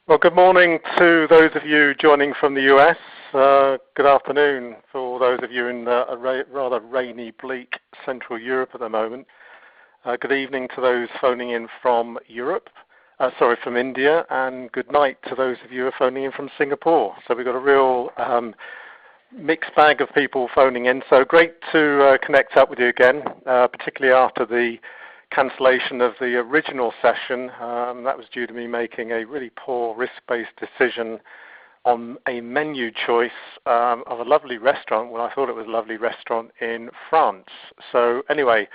Well, good morning to those of you joining from the US. Good afternoon for those of you in a rather rainy, bleak Central Europe at the moment. Good evening to those phoning in from from India, and good night to those of you who are phoning in from Singapore. So we've got a real mixed bag of people phoning in. So great to connect up with you again, particularly after the cancellation of the original session. That was due to me making a really poor risk-based decision on a menu choice of a lovely restaurant, well, I thought it was a lovely restaurant in France. So anyway,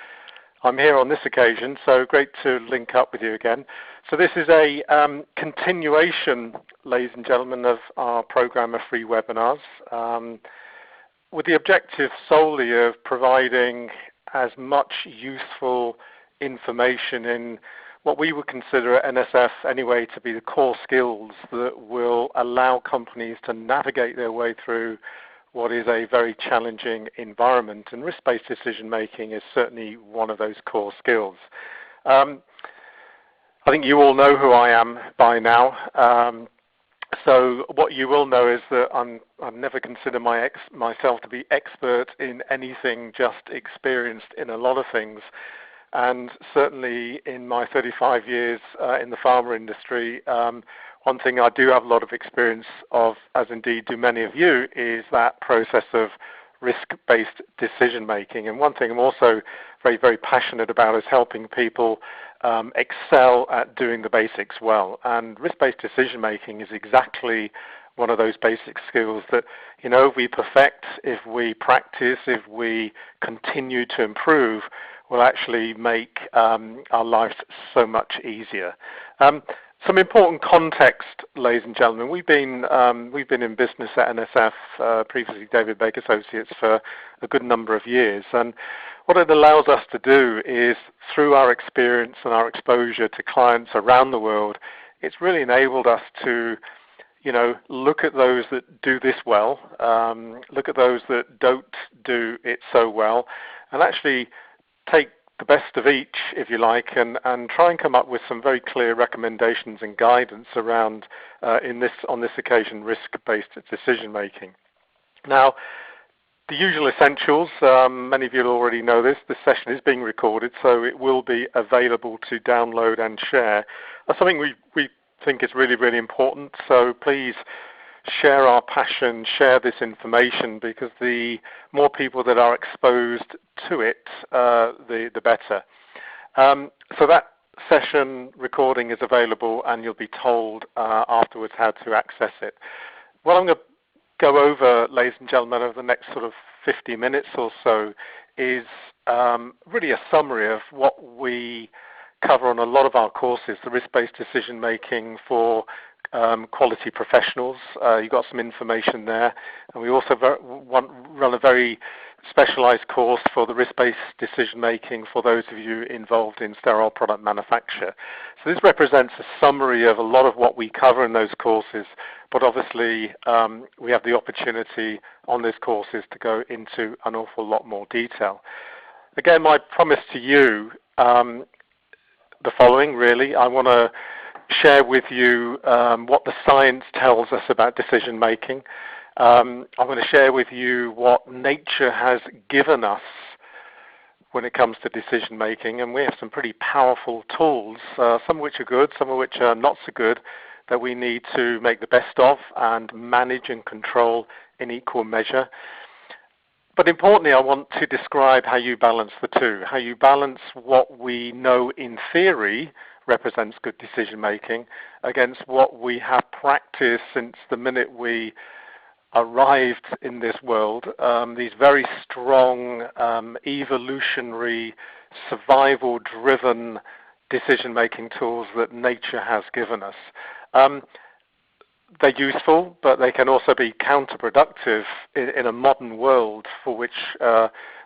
I'm here on this occasion, so great to link up with you again. So this is a continuation, ladies and gentlemen, of our program of free webinars, with the objective solely of providing as much useful information in what we would consider at NSF anyway to be the core skills that will allow companies to navigate their way through what is a very challenging environment. And risk-based decision making is certainly one of those core skills. I think you all know who I am by now. So what you will know is that I've never considered myself to be expert in anything, just experienced in a lot of things. And certainly in my 35 years in the pharma industry, one thing I do have a lot of experience of, as indeed do many of you, is that process of risk-based decision making. And one thing I'm also very, very passionate about is helping people excel at doing the basics well. And risk-based decision making is exactly one of those basic skills that, you know, if we perfect, if we practice, if we continue to improve, will actually make our lives so much easier. Some important context, ladies and gentlemen. We've been in business at NSF, previously David Baker Associates, for a good number of years. And what it allows us to do is, through our experience and our exposure to clients around the world, it's really enabled us to, you know, look at those that do this well, look at those that don't do it so well, and actually take the best of each, if you like, and try and come up with some very clear recommendations and guidance around, on this occasion, risk-based decision making. Now, the usual essentials, many of you already know this. This session is being recorded, so it will be available to download and share. That's something we think is really, really important, so please share our passion, share this information, because the more people that are exposed to it, the better. So that session recording is available, and you'll be told afterwards how to access it. What I'm going to go over, ladies and gentlemen, over the next sort of 50 minutes or so is really a summary of what we cover on a lot of our courses, the risk-based decision making for quality professionals. You've got some information there. And we also run a very specialized course for the risk-based decision making for those of you involved in sterile product manufacture. So this represents a summary of a lot of what we cover in those courses, but obviously we have the opportunity on these courses to go into an awful lot more detail. Again, my promise to you, the following really. I want to share with you what the science tells us about decision making. I'm going to share with you what nature has given us when it comes to decision making, and we have some pretty powerful tools, some of which are good, some of which are not so good, that we need to make the best of and manage and control in equal measure. But importantly, I want to describe how you balance the two, how you balance what we know in theory represents good decision making against what we have practiced since the minute we arrived in this world, these very strong, evolutionary, survival-driven decision making tools that nature has given us. They're useful, but they can also be counterproductive in a modern world for which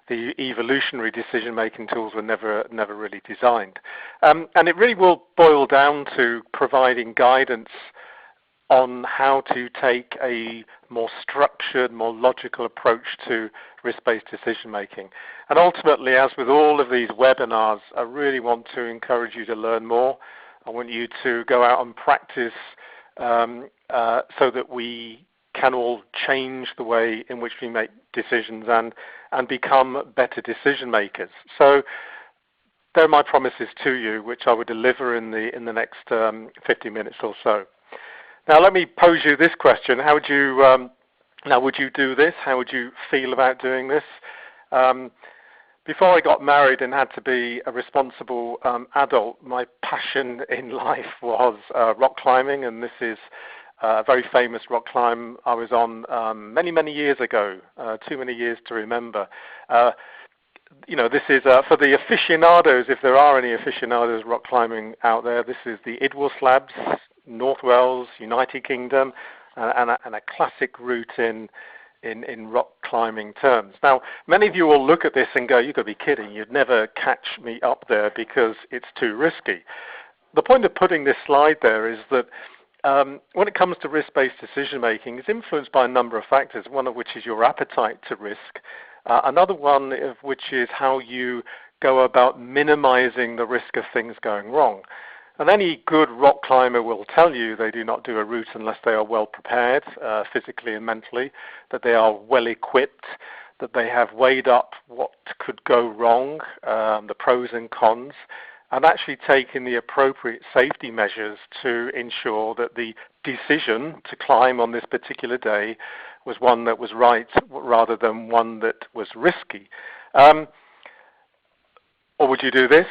the evolutionary decision-making tools were never really designed. And it really will boil down to providing guidance on how to take a more structured, more logical approach to risk-based decision-making. And ultimately, as with all of these webinars, I really want to encourage you to learn more. I want you to go out and practice so that we can all change the way in which we make decisions and become better decision makers. So they're my promises to you, which I will deliver in the next 50 minutes or so. Now, let me pose you this question: how would you would you do this? How would you feel about doing this? Before I got married and had to be a responsible adult, my passion in life was rock climbing, and this is a very famous rock climb I was on many, many years ago, too many years to remember. This is for the aficionados, if there are any aficionados rock climbing out there. This is the Idwal Slabs, North Wales, United Kingdom, and a classic route in rock climbing terms. Now, many of you will look at this and go, "You've got to be kidding! You'd never catch me up there because it's too risky." The point of putting this slide there is that when it comes to risk-based decision making, it's influenced by a number of factors. One of which is your appetite to risk. Another one of which is how you go about minimizing the risk of things going wrong. And any good rock climber will tell you they do not do a route unless they are well prepared, physically and mentally, that they are well equipped, that they have weighed up what could go wrong, the pros and cons, and actually taken the appropriate safety measures to ensure that the decision to climb on this particular day was one that was right rather than one that was risky. Or would you do this?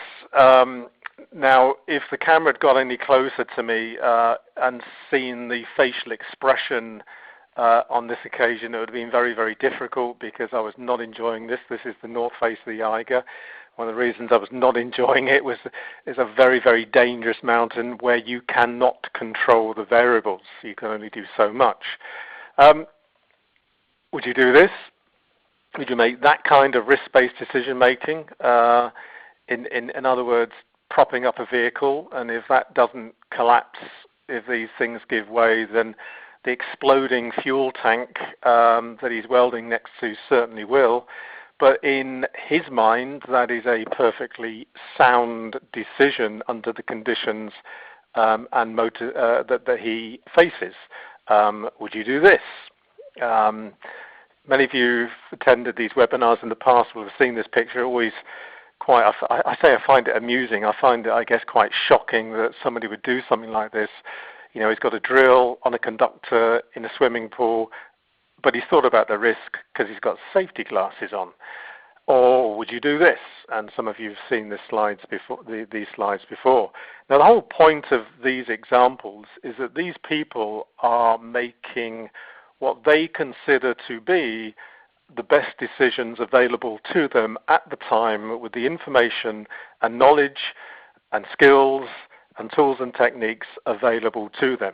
Now, if the camera had got any closer to me and seen the facial expression on this occasion, it would have been very, very difficult because I was not enjoying this. This is the north face of the Eiger. One of the reasons I was not enjoying it is a very, very dangerous mountain where you cannot control the variables. You can only do so much. Would you do this? Would you make that kind of risk-based decision making? In other words, propping up a vehicle, and if that doesn't collapse, if these things give way, then the exploding fuel tank that he's welding next to certainly will. But in his mind, that is a perfectly sound decision under the conditions that he faces. Would you do this? Many of you who've attended these webinars in the past will have seen this picture. Always quite, I find it amusing. I find it, I guess, quite shocking that somebody would do something like this. You know, he's got a drill on a conductor in a swimming pool, but he's thought about the risk because he's got safety glasses on. Or would you do this? And some of you have seen these slides before. Now, the whole point of these examples is that these people are making what they consider to be the best decisions available to them at the time, with the information and knowledge and skills and tools and techniques available to them.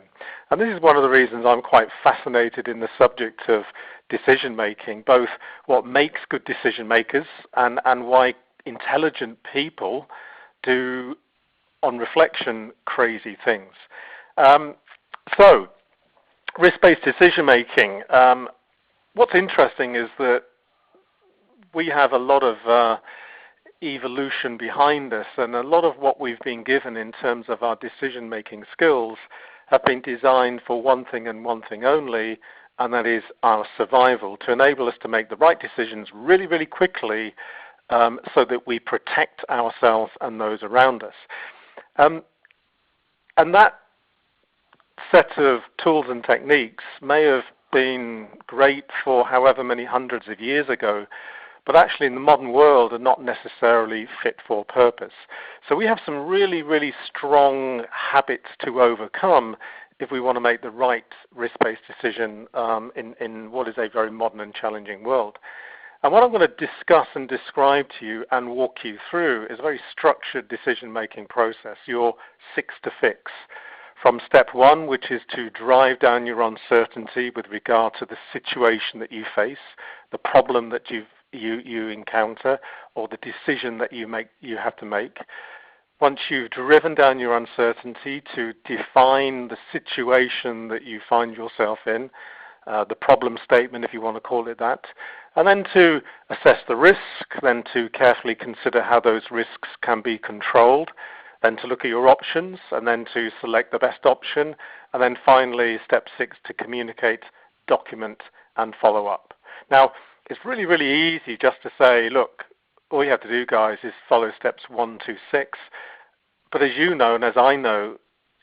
And this is one of the reasons I'm quite fascinated in the subject of decision making, both what makes good decision makers and why intelligent people do, on reflection, crazy things. So, risk-based decision making. What's interesting is that we have a lot of evolution behind us, and a lot of what we've been given in terms of our decision-making skills have been designed for one thing and one thing only, and that is our survival, to enable us to make the right decisions really, really quickly so that we protect ourselves and those around us. And that set of tools and techniques may have been great for however many hundreds of years ago, but actually in the modern world are not necessarily fit for purpose. So we have some really, really strong habits to overcome if we want to make the right risk-based decision in what is a very modern and challenging world. And what I'm going to discuss and describe to you and walk you through is a very structured decision-making process, your 6 to fix. From step 1, which is to drive down your uncertainty with regard to the situation that you face, the problem that you encounter, or the decision that you have to make. Once you've driven down your uncertainty, to define the situation that you find yourself in, the problem statement, if you want to call it that, and then to assess the risk, then to carefully consider how those risks can be controlled, then to look at your options, and then to select the best option, and then finally, step 6, to communicate, document, and follow up. Now, it's really, really easy just to say, look, all you have to do, guys, is follow steps 1 to 6. But as you know, and as I know,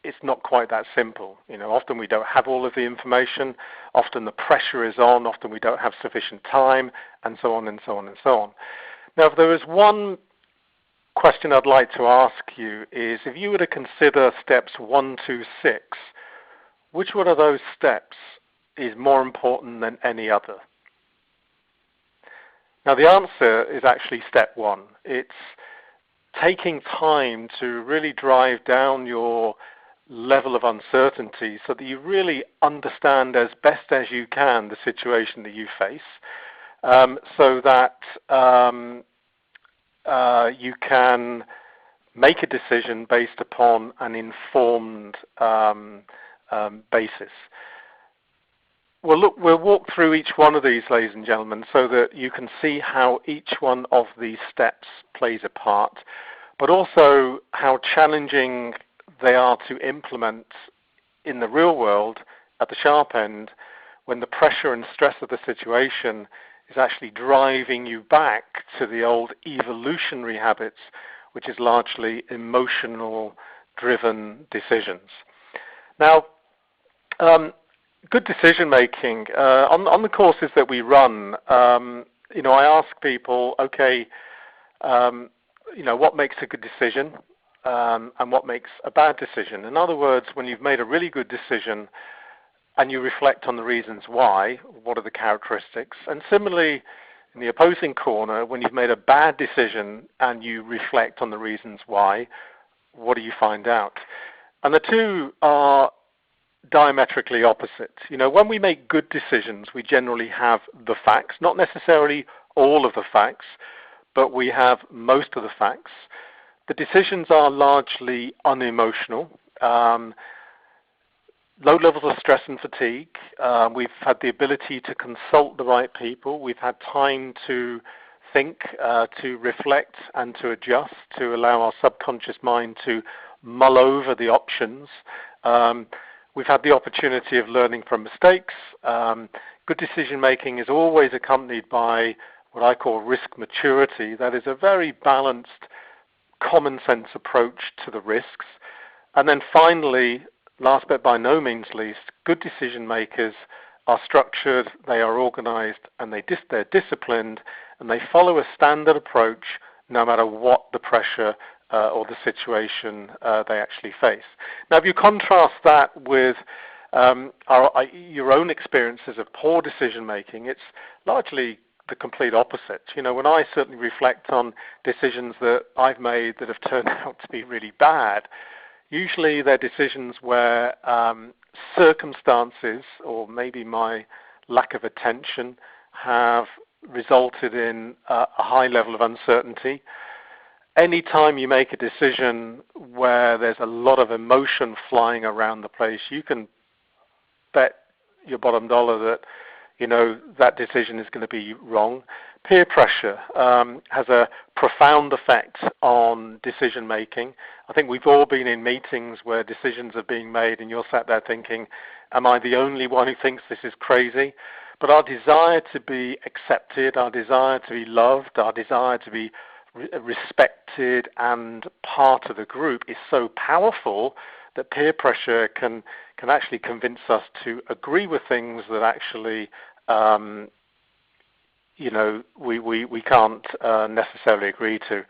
it's not quite that simple. Often we don't have all of the information, often the pressure is on, often we don't have sufficient time, and so on and so on and so on. Now, if there is one question I'd like to ask you is, if you were to consider steps 1 to 6, which one of those steps is more important than any other? Now, the answer is actually step 1. It's taking time to really drive down your level of uncertainty so that you really understand as best as you can the situation that you face, so that you can make a decision based upon an informed basis. Well, look, we'll walk through each one of these, ladies and gentlemen, so that you can see how each one of these steps plays a part, but also how challenging they are to implement in the real world at the sharp end, when the pressure and stress of the situation is actually driving you back to the old evolutionary habits, which is largely emotional-driven decisions. Now, good decision making. On the courses that we run, I ask people, okay, what makes a good decision, and what makes a bad decision? In other words, when you've made a really good decision and you reflect on the reasons why, what are the characteristics? And similarly, in the opposing corner, when you've made a bad decision and you reflect on the reasons why, what do you find out? And the two are diametrically opposite. When we make good decisions, we generally have the facts, not necessarily all of the facts, but we have most of the facts. The decisions are largely unemotional. Low levels of stress and fatigue. We've had the ability to consult the right people. We've had time to think, to reflect, and to adjust, to allow our subconscious mind to mull over the options. We've had the opportunity of learning from mistakes. Good decision making is always accompanied by what I call risk maturity. That is a very balanced, common sense approach to the risks. And then finally, last but by no means least, good decision makers are structured, they are organized, and they're disciplined, and they follow a standard approach no matter what the pressure or the situation they actually face. Now, if you contrast that with your own experiences of poor decision making, it's largely the complete opposite. When I certainly reflect on decisions that I've made that have turned out to be really bad, usually they're decisions where circumstances, or maybe my lack of attention, have resulted in a high level of uncertainty. Anytime you make a decision where there's a lot of emotion flying around the place, you can bet your bottom dollar that that decision is going to be wrong. Peer pressure has a profound effect on decision making. I think we've all been in meetings where decisions are being made and you're sat there thinking, am I the only one who thinks this is crazy? But our desire to be accepted, our desire to be loved, our desire to be respected and part of the group is so powerful that peer pressure can actually convince us to agree with things that actually we can't necessarily agree to.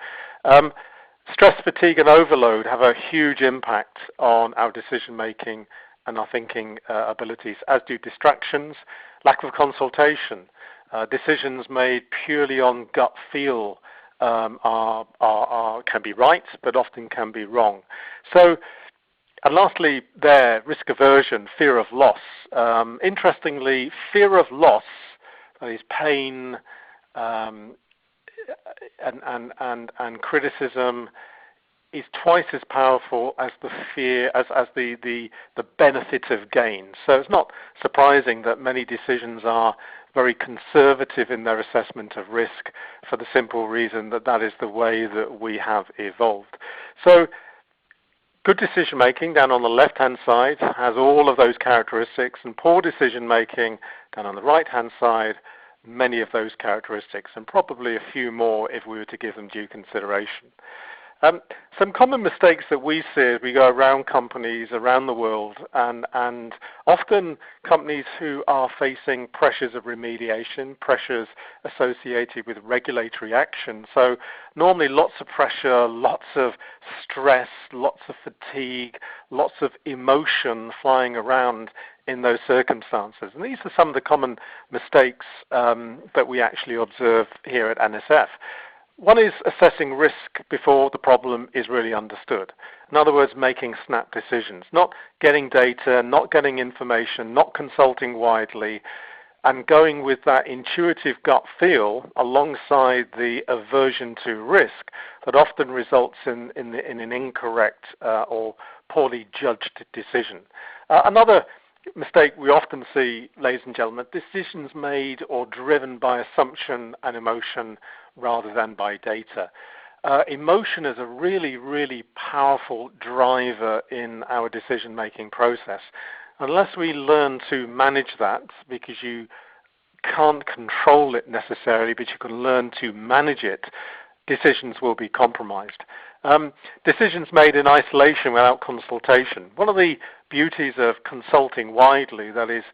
Stress, fatigue, and overload have a huge impact on our decision making and our thinking abilities, as do distractions, lack of consultation. Decisions made purely on gut feel can be right, but often can be wrong. So, and lastly, risk aversion, fear of loss. Interestingly, fear of loss, that is pain and criticism, is twice as powerful as the fear, as the benefit of gain. So it's not surprising that many decisions are very conservative in their assessment of risk, for the simple reason that that is the way that we have evolved. So Good decision making down on the left-hand side has all of those characteristics, and poor decision making down on the right-hand side, many of those characteristics, and probably a few more if we were to give them due consideration. Some common mistakes that we see as we go around companies around the world, and often companies who are facing pressures of remediation, pressures associated with regulatory action. So normally lots of pressure, lots of stress, lots of fatigue, lots of emotion flying around in those circumstances. And these are some of the common mistakes that we actually observe here at NSF. One is assessing risk before the problem is really understood. In other words, making snap decisions, not getting data, not getting information, not consulting widely, and going with that intuitive gut feel alongside the aversion to risk that often results in an incorrect or poorly judged decision. Another mistake we often see, ladies and gentlemen, decisions made or driven by assumption and emotion rather than by data. Emotion is a really, really powerful driver in our decision-making process. Unless we learn to manage that, because you can't control it necessarily, but you can learn to manage it, decisions will be compromised. Decisions made in isolation without consultation. One of the beauties of consulting widely, that is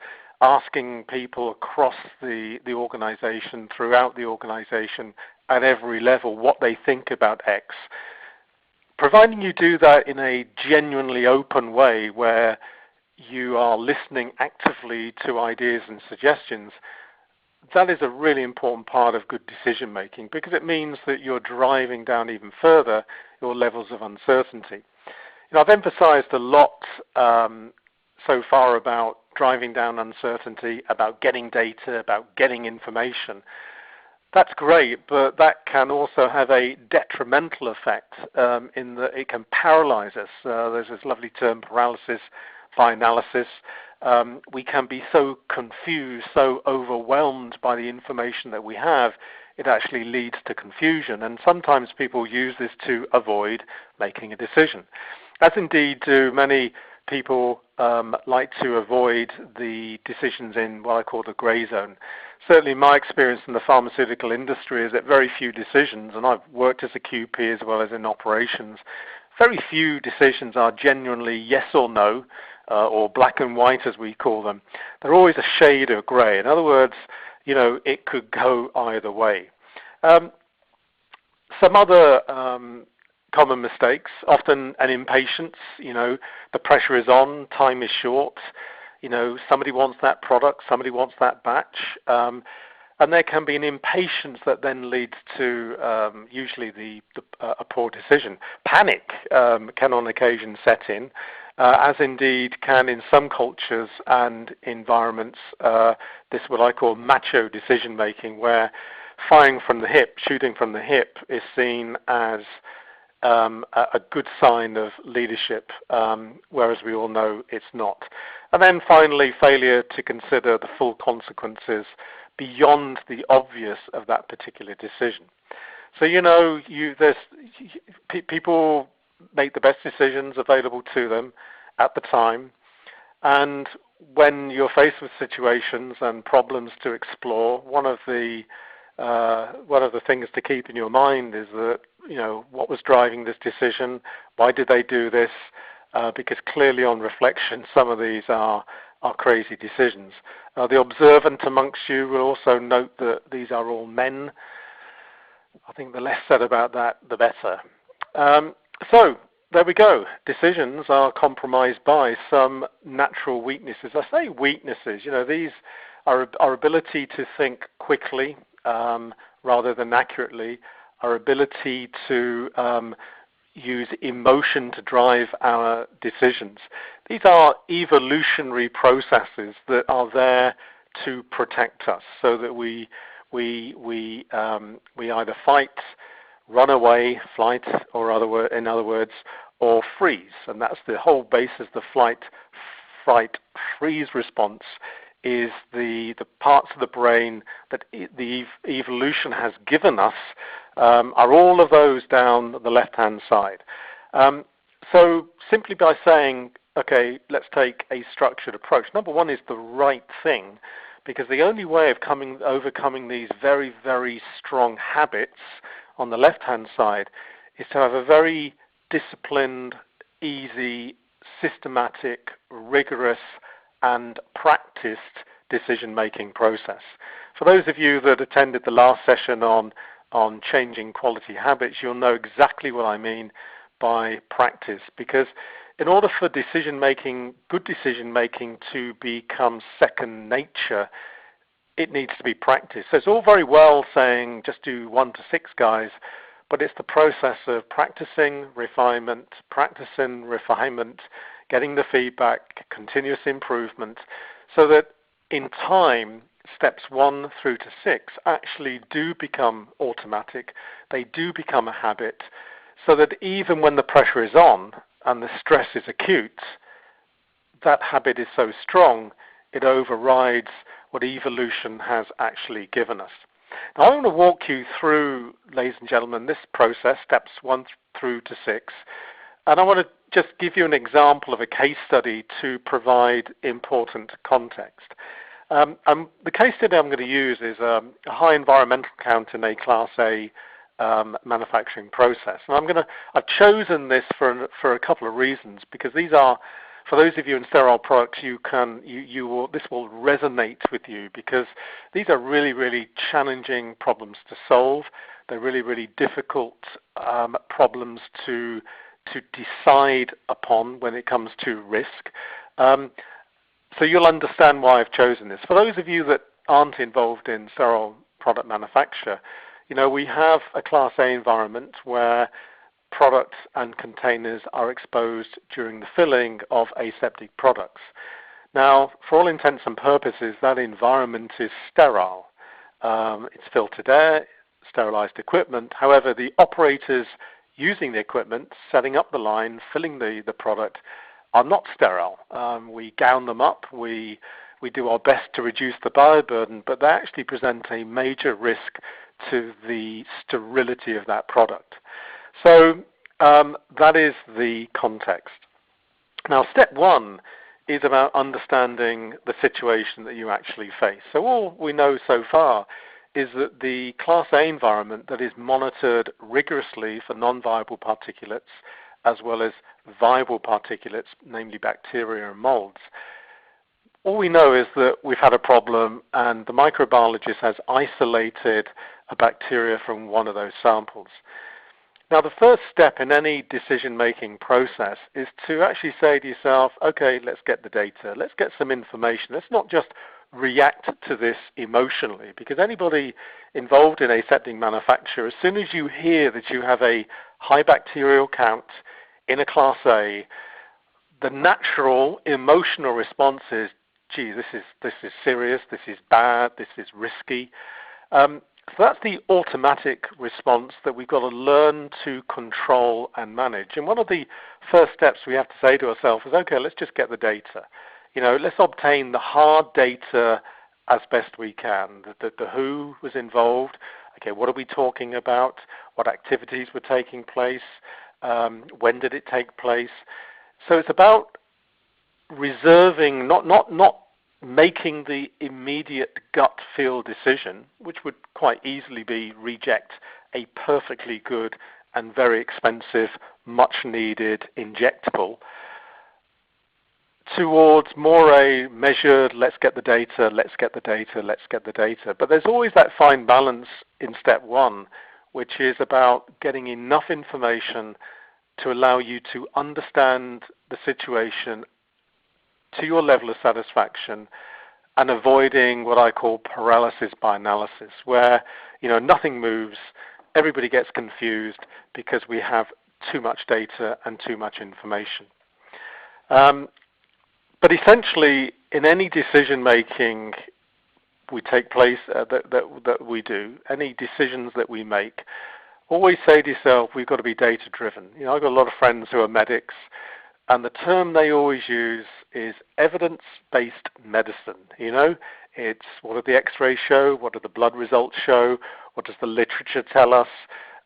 asking people across the organization, throughout the organization, at every level, what they think about X. Providing you do that in a genuinely open way where you are listening actively to ideas and suggestions, that is a really important part of good decision making, because it means that you're driving down even further your levels of uncertainty. I've emphasized a lot so far about driving down uncertainty, about getting data, about getting information. That's great, but that can also have a detrimental effect in that it can paralyze us. There's this lovely term, paralysis by analysis. We can be so confused, so overwhelmed by the information that we have, it actually leads to confusion. And sometimes people use this to avoid making a decision, as indeed do many people like to avoid the decisions in what I call the grey zone. Certainly my experience in the pharmaceutical industry is that very few decisions, and I've worked as a QP as well as in operations, very few decisions are genuinely yes or no, or black and white as we call them. They're always a shade of grey. In other words, it could go either way. Some other common mistakes, often an impatience, the pressure is on, time is short, somebody wants that product, somebody wants that batch, and there can be an impatience that then leads to usually a poor decision. Panic can on occasion set in, as indeed can in some cultures and environments, this what I call macho decision making, where firing from the hip, shooting from the hip is seen as a good sign of leadership, whereas we all know it's not. And then finally, failure to consider the full consequences beyond the obvious of that particular decision. So people make the best decisions available to them at the time, and when you're faced with situations and problems to explore, one of the things to keep in your mind is that what was driving this decision, why did they do this, because clearly on reflection some of these are crazy decisions. The observant amongst you will also note that these are all men. I think the less said about that, the better. So there we go. Decisions are compromised by some natural weaknesses. I say weaknesses. These are our ability to think quickly rather than accurately, our ability to use emotion to drive our decisions. These are evolutionary processes that are there to protect us, so that we either fight, run away, flight, or in other words, or freeze. And that's the whole basis. The flight, fight, freeze response is the parts of the brain that the evolution has given us, are all of those down the left-hand side. So simply by saying, okay, let's take a structured approach. Number one is the right thing, because the only way of overcoming these very, very strong habits on the left-hand side is to have a very disciplined, easy, systematic, rigorous, and practiced decision-making process. For those of you that attended the last session on changing quality habits, you'll know exactly what I mean by practice, because in order for good decision making to become second nature, it needs to be practiced. So it's all very well saying just do 1 to 6 guys, but it's the process of practicing, refinement, getting the feedback, continuous improvement, so that in time, steps 1 through to 6 actually do become automatic. They do become a habit, so that even when the pressure is on and the stress is acute, that habit is so strong it overrides what evolution has actually given us. Now, I want to walk you through, ladies and gentlemen, this process, steps 1 through to 6, and I want to just give you an example of a case study to provide important context. The case study I'm going to use is a high environmental count in a Class A manufacturing process. And I've chosen this for a couple of reasons, because these are, for those of you in sterile products, this will resonate with you, because these are really, really challenging problems to solve. They're really, really difficult problems to decide upon when it comes to risk. So you'll understand why I've chosen this. For those of you that aren't involved in sterile product manufacture, we have a Class A environment where products and containers are exposed during the filling of aseptic products. Now, for all intents and purposes, that environment is sterile. It's filtered air, sterilized equipment. However, the operators using the equipment, setting up the line, filling the product, are not sterile. We gown them up. We do our best to reduce the bioburden, but they actually present a major risk to the sterility of that product. So that is the context. Now, step 1 is about understanding the situation that you actually face. So all we know so far is that the Class A environment that is monitored rigorously for non-viable particulates as well as viable particulates, namely bacteria and molds. All we know is that we've had a problem and the microbiologist has isolated a bacteria from one of those samples. Now, the first step in any decision-making process is to actually say to yourself, okay, let's get the data, let's get some information. Let's not just react to this emotionally, because anybody involved in aseptic manufacture, as soon as you hear that you have a high bacterial count in a Class A, the natural emotional response is, gee, this is serious, this is bad, this is risky. So that's the automatic response that we've got to learn to control and manage. And one of the first steps we have to say to ourselves is, okay, let's just get the data. Let's obtain the hard data as best we can. The who was involved. Okay, what are we talking about? What activities were taking place? When did it take place? So it's about reserving, not making the immediate gut feel decision, which would quite easily be reject a perfectly good and very expensive, much needed injectable, towards more a measured, let's get the data, let's get the data, let's get the data. But there's always that fine balance in step 1, which is about getting enough information to allow you to understand the situation to your level of satisfaction, and avoiding what I call paralysis by analysis, where nothing moves, everybody gets confused because we have too much data and too much information. But essentially, in any decision making we take place that we do, any decisions that we make, always say to yourself, we've got to be data driven. I've got a lot of friends who are medics, and the term they always use is evidence-based medicine. It's what do the x-rays show, what do the blood results show, what does the literature tell us,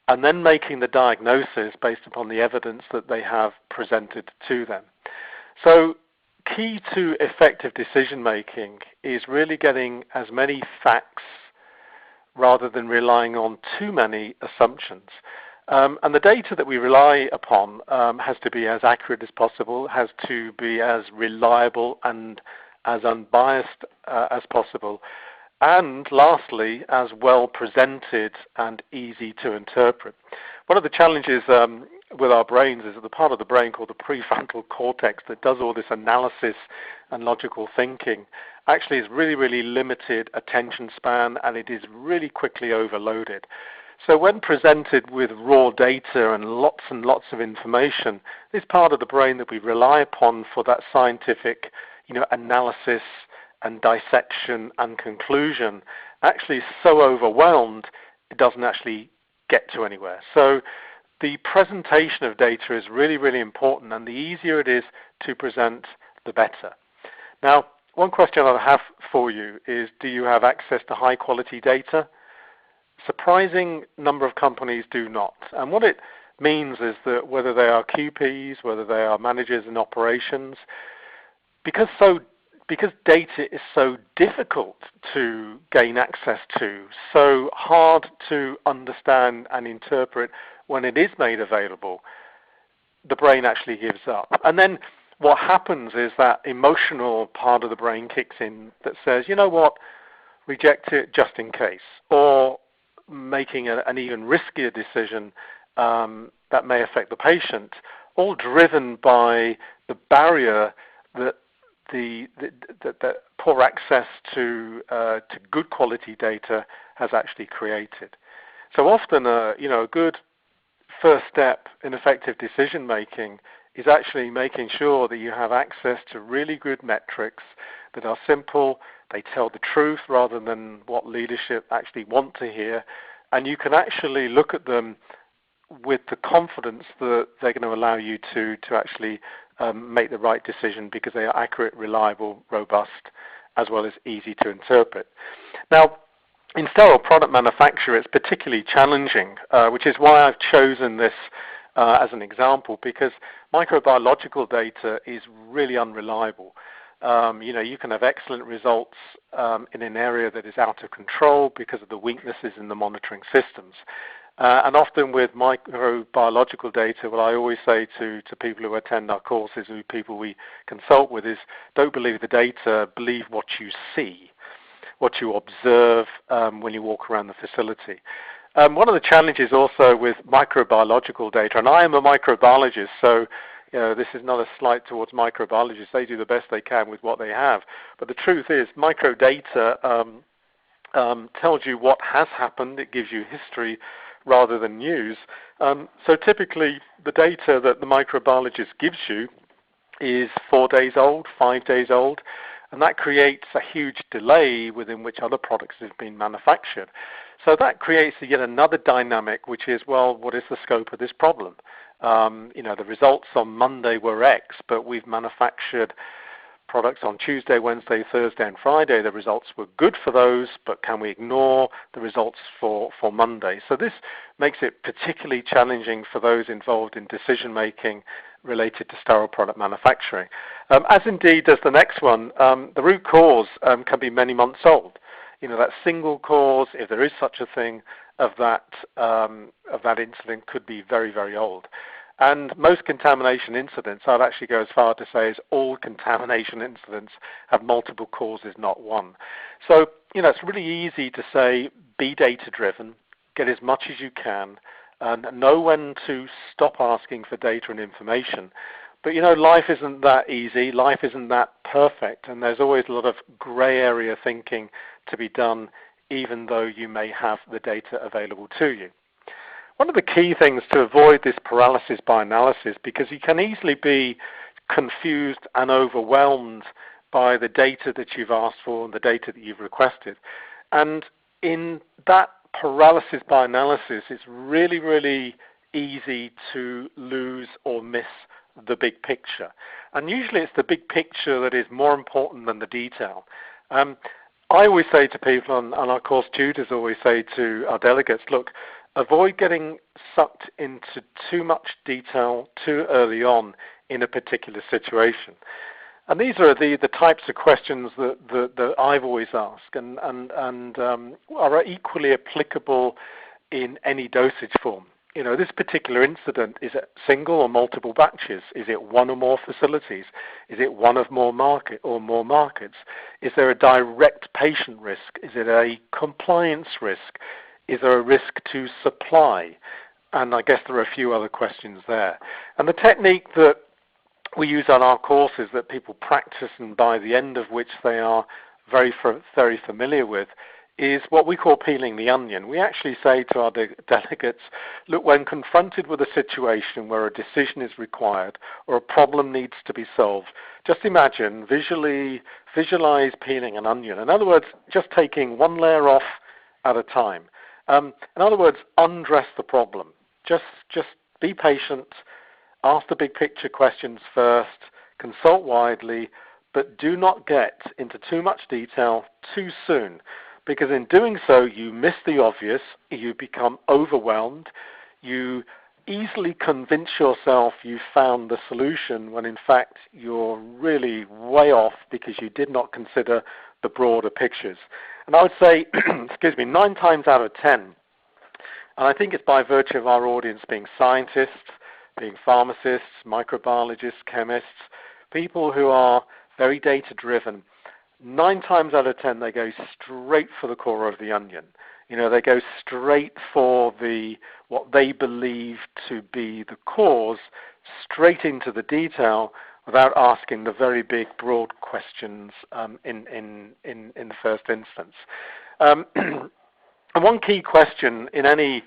and then making the diagnosis based upon the evidence that they have presented to them. So key to effective decision making is really getting as many facts rather than relying on too many assumptions. And the data that we rely upon has to be as accurate as possible, has to be as reliable and as unbiased as possible, and lastly, as well presented and easy to interpret. One of the challenges with our brains is that the part of the brain called the prefrontal cortex that does all this analysis and logical thinking actually is really, really limited attention span, and it is really quickly overloaded. So when presented with raw data and lots of information, this part of the brain that we rely upon for that scientific, analysis and dissection and conclusion actually is so overwhelmed it doesn't actually get to anywhere. So the presentation of data is really, really important, and the easier it is to present, the better. Now, one question I have for you is, do you have access to high quality data? Surprising number of companies do not. And what it means is that whether they are QPs, whether they are managers in operations, because data is so difficult to gain access to, so hard to understand and interpret when it is made available, the brain actually gives up. And then what happens is that emotional part of the brain kicks in that says, you know what, reject it just in case, or making an even riskier decision that may affect the patient, all driven by the barrier that the poor access to good quality data has actually created. So often, a good first step in effective decision making is actually making sure that you have access to really good metrics that are simple, they tell the truth rather than what leadership actually want to hear, and you can actually look at them with the confidence that they're going to allow you to actually make the right decision because they are accurate, reliable, robust, as well as easy to interpret. Now, in sterile product manufacture, it's particularly challenging, which is why I've chosen this as an example, because microbiological data is really unreliable. You can have excellent results in an area that is out of control because of the weaknesses in the monitoring systems. And often with microbiological data, what I always say to people who attend our courses, who people we consult with, is don't believe the data, believe what you see, what you observe when you walk around the facility. One of the challenges also with microbiological data, and I am a microbiologist, so this is not a slight towards microbiologists. They do the best they can with what they have. But the truth is, microdata tells you what has happened. It gives you history rather than news. So typically, the data that the microbiologist gives you is 4 days old, 5 days old, and that creates a huge delay within which other products have been manufactured. So that creates yet another dynamic, which is, well, what is the scope of this problem? The results on Monday were X, but we've manufactured products on Tuesday, Wednesday, Thursday, and Friday. The results were good for those, but can we ignore the results for Monday? So this makes it particularly challenging for those involved in decision-making related to sterile product manufacturing. As indeed does the next one, the root cause can be many months old. That single cause, if there is such a thing, of that incident could be very, very old. And most contamination incidents, I'd actually go as far to say, is all contamination incidents have multiple causes, not one. So, it's really easy to say, be data-driven, get as much as you can, and know when to stop asking for data and information. But, life isn't that easy, life isn't that perfect, and there's always a lot of gray area thinking to be done, even though you may have the data available to you. One of the key things to avoid this paralysis by analysis, because you can easily be confused and overwhelmed by the data that you've asked for and the data that you've requested. And in that paralysis by analysis, it's really, really easy to lose or miss the big picture. And usually it's the big picture that is more important than the detail. I always say to people, and our course tutors always say to our delegates, look, avoid getting sucked into too much detail too early on in a particular situation. And these are the types of questions that I've always asked and are equally applicable in any dosage form. You know, this particular incident, is it single or multiple batches? Is it one or more facilities? Is it one of more markets? Is there a direct patient risk? Is it a compliance risk? Is there a risk to supply? And I guess there are a few other questions there. And the technique that we use on our courses that people practice and by the end of which they are very familiar with is what we call peeling the onion. We actually say to our delegates, look, when confronted with a situation where a decision is required or a problem needs to be solved, just imagine, visualize peeling an onion. In other words, just taking one layer off at a time. In other words, undress the problem. Just be patient. Ask the big picture questions first, consult widely, but do not get into too much detail too soon, because in doing so you miss the obvious, you become overwhelmed, you easily convince yourself you found the solution when in fact you're really way off because you did not consider the broader pictures. And I would say, 9 times out of 10, and I think it's by virtue of our audience being scientists, being pharmacists, microbiologists, chemists, people who are very data-driven, 9 times out of 10 they go straight for the core of the onion. You know, they go straight for what they believe to be the cause, straight into the detail, without asking the very big, broad questions in the first instance. And one key question in any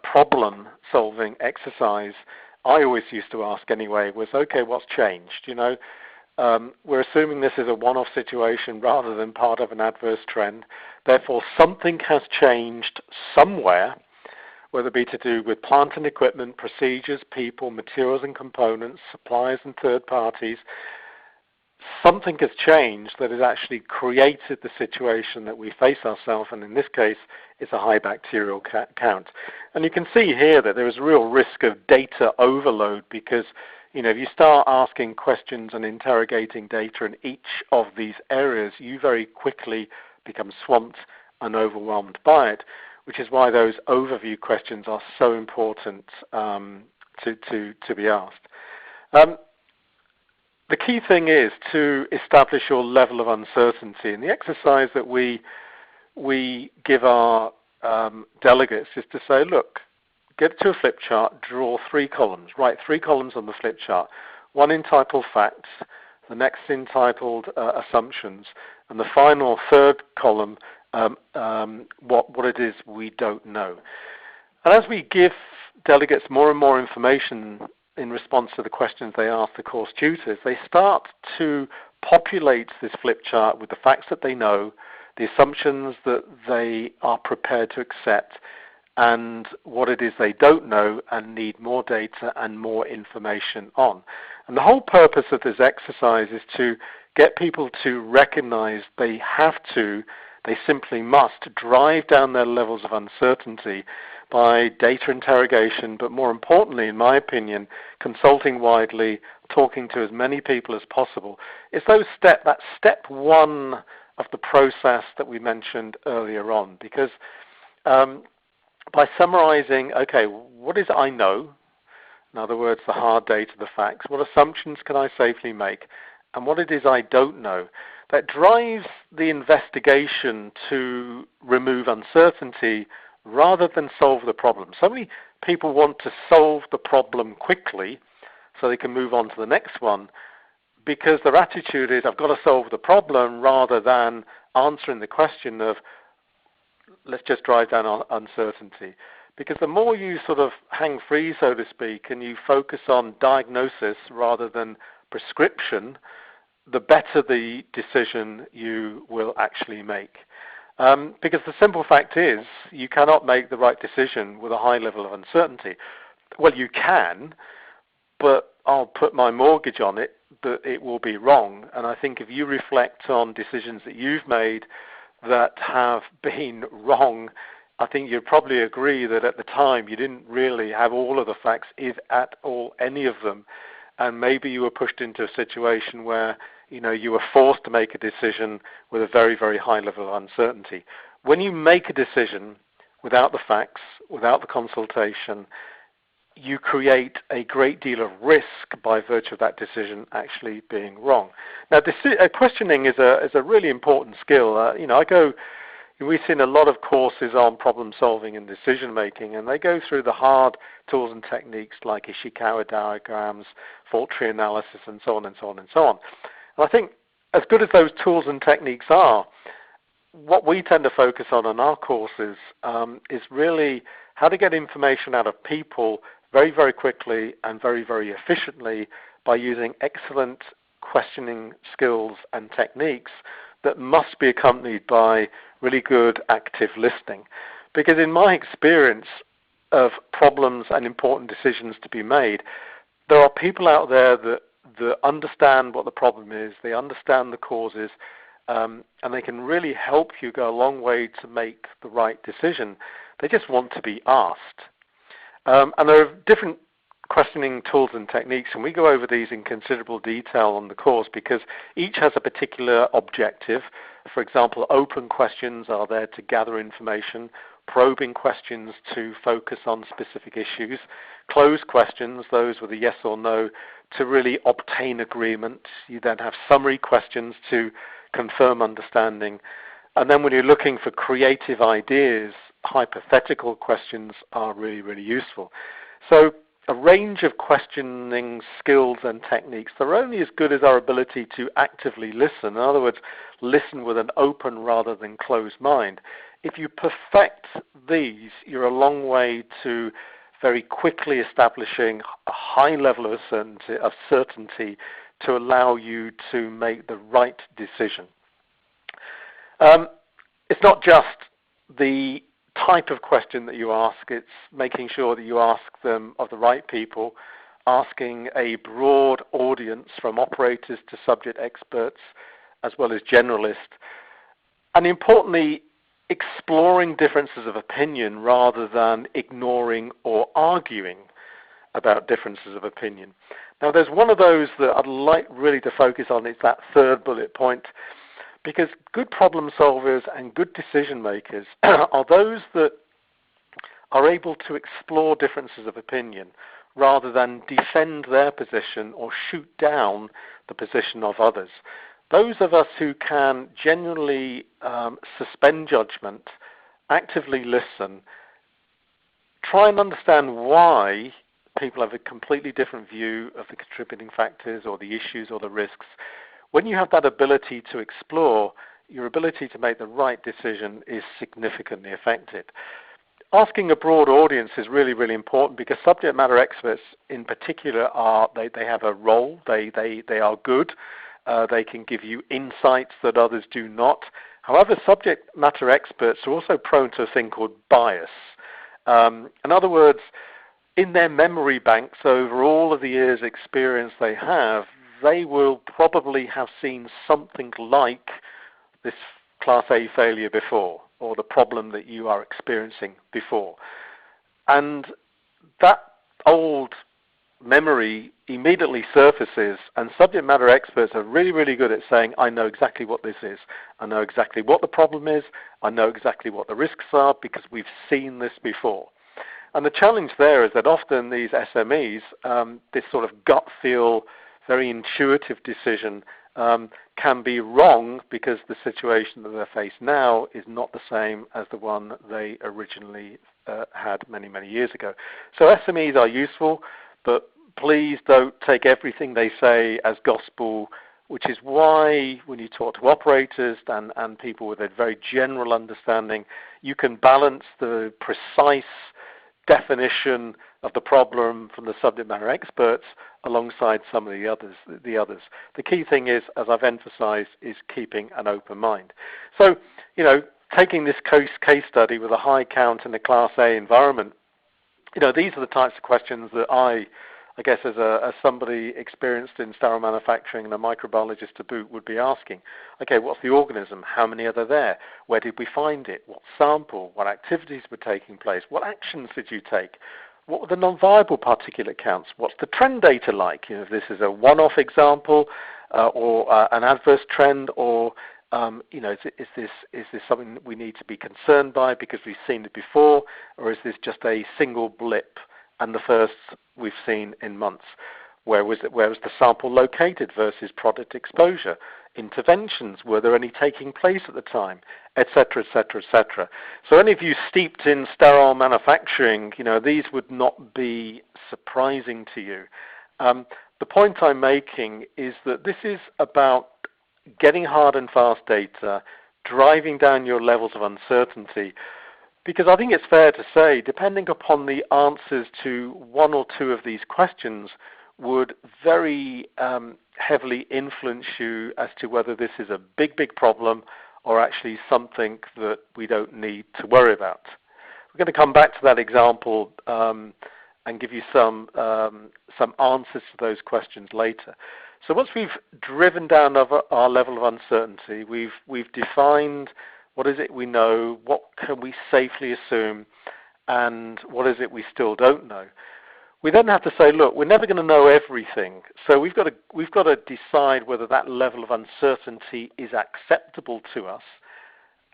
problem-solving exercise I always used to ask anyway was, okay, what's changed? You know, we're assuming this is a one-off situation rather than part of an adverse trend. Therefore, something has changed somewhere, whether it be to do with plant and equipment, procedures, people, materials and components, suppliers and third parties. Something has changed that has actually created the situation that we face ourselves, and in this case, it's a high bacterial count. And you can see here that there is a real risk of data overload because, you know, if you start asking questions and interrogating data in each of these areas, you very quickly become swamped and overwhelmed by it, which is why those overview questions are so important to be asked. The key thing is to establish your level of uncertainty, and the exercise that we give our delegates is to say, look, get to a flip chart, draw 3 columns, write 3 columns on the flip chart, one entitled facts, the next entitled assumptions, and the final third column, what it is we don't know. And as we give delegates more and more information in response to the questions they ask the course tutors, they start to populate this flip chart with the facts that they know, the assumptions that they are prepared to accept, and what it is they don't know and need more data and more information on. And the whole purpose of this exercise is to get people to recognize they simply must drive down their levels of uncertainty by data interrogation, but more importantly, in my opinion, consulting widely, talking to as many people as possible. It's that step 1 of the process that we mentioned earlier on, because by summarizing, okay, what is it I know? In other words, the hard data, the facts. What assumptions can I safely make? And what it is I don't know? That drives the investigation to remove uncertainty rather than solve the problem. So many people want to solve the problem quickly so they can move on to the next one because their attitude is, I've got to solve the problem, rather than answering the question of, let's just drive down uncertainty. Because the more you sort of hang free, so to speak, and you focus on diagnosis rather than prescription, the better the decision you will actually make. Because the simple fact is, you cannot make the right decision with a high level of uncertainty. Well, you can, but I'll put my mortgage on it that it will be wrong. And I think if you reflect on decisions that you've made that have been wrong I think you'd probably agree that at the time you didn't really have all of the facts, if at all any of them, and maybe you were pushed into a situation where you were forced to make a decision with a very, very high level of uncertainty. When you make a decision without the facts, without the consultation, you create a great deal of risk by virtue of that decision actually being wrong. Now, questioning is a really important skill. We've seen a lot of courses on problem solving and decision making, and they go through the hard tools and techniques like Ishikawa diagrams, fault tree analysis, and so on and so on and so on. And I think as good as those tools and techniques are, what we tend to focus on in our courses is really how to get information out of people very, very quickly and very, very efficiently by using excellent questioning skills and techniques that must be accompanied by really good active listening. Because in my experience of problems and important decisions to be made, there are people out there that understand what the problem is, they understand the causes, and they can really help you go a long way to make the right decision. They just want to be asked. And there are different questioning tools and techniques, and we go over these in considerable detail on the course because each has a particular objective. For example, open questions are there to gather information, probing questions to focus on specific issues, closed questions, those with a yes or no, to really obtain agreement. You then have summary questions to confirm understanding. And then when you're looking for creative ideas, hypothetical questions are really, really useful. So a range of questioning skills and techniques. They're only as good as our ability to actively listen. In other words, listen with an open rather than closed mind. If you perfect these, you're a long way to very quickly establishing a high level of certainty to allow you to make the right decision. It's not just the type of question that you ask, it's making sure that you ask them of the right people, asking a broad audience from operators to subject experts as well as generalists, and importantly, exploring differences of opinion rather than ignoring or arguing about differences of opinion. Now there's one of those that I'd like really to focus on, it's that third bullet point. Because good problem solvers and good decision makers are those that are able to explore differences of opinion rather than defend their position or shoot down the position of others. Those of us who can genuinely suspend judgment, actively listen, try and understand why people have a completely different view of the contributing factors or the issues or the risks. When you have that ability to explore, your ability to make the right decision is significantly affected. Asking a broad audience is really, really important because subject matter experts in particular they have a role, they are good, they can give you insights that others do not. However, subject matter experts are also prone to a thing called bias. In other words, in their memory banks over all of the years' experience they have, they will probably have seen something like this Class A failure before, or the problem that you are experiencing before. And that old memory immediately surfaces, and subject matter experts are really, really good at saying, I know exactly what this is. I know exactly what the problem is. I know exactly what the risks are because we've seen this before. And the challenge there is that often these SMEs, this sort of gut feel, very intuitive decision can be wrong because the situation that they face now is not the same as the one they originally had many, many years ago. So SMEs are useful, but please don't take everything they say as gospel, which is why when you talk to operators and people with a very general understanding, you can balance the precise definition of the problem from the subject matter experts alongside some of the others. The key thing is, as I've emphasized, is keeping an open mind. So, taking this case study with a high count in a Class A environment, these are the types of questions that I I guess as somebody experienced in sterile manufacturing and a microbiologist to boot would be asking, okay, what's the organism? How many are there? Where did we find it? What sample? What activities were taking place? What actions did you take? What were the non-viable particulate counts? What's the trend data like? If this is a one-off example or an adverse trend, or is this something that we need to be concerned by because we've seen it before, or is this just a single blip and the first we've seen in months? Where was the sample located versus product exposure? Interventions, were there any taking place at the time, etc., etc., etc. So any of you steeped in sterile manufacturing, these would not be surprising to you. The point I'm making is that this is about getting hard and fast data, driving down your levels of uncertainty, because I think it's fair to say, depending upon the answers to one or two of these questions, would very heavily influence you as to whether this is a big, big problem or actually something that we don't need to worry about. We're going to come back to that example and give you some answers to those questions later. So once we've driven down our level of uncertainty, we've defined what is it we know, what can we safely assume, and what is it we still don't know. We then have to say, look, we're never going to know everything, so we've got to decide whether that level of uncertainty is acceptable to us,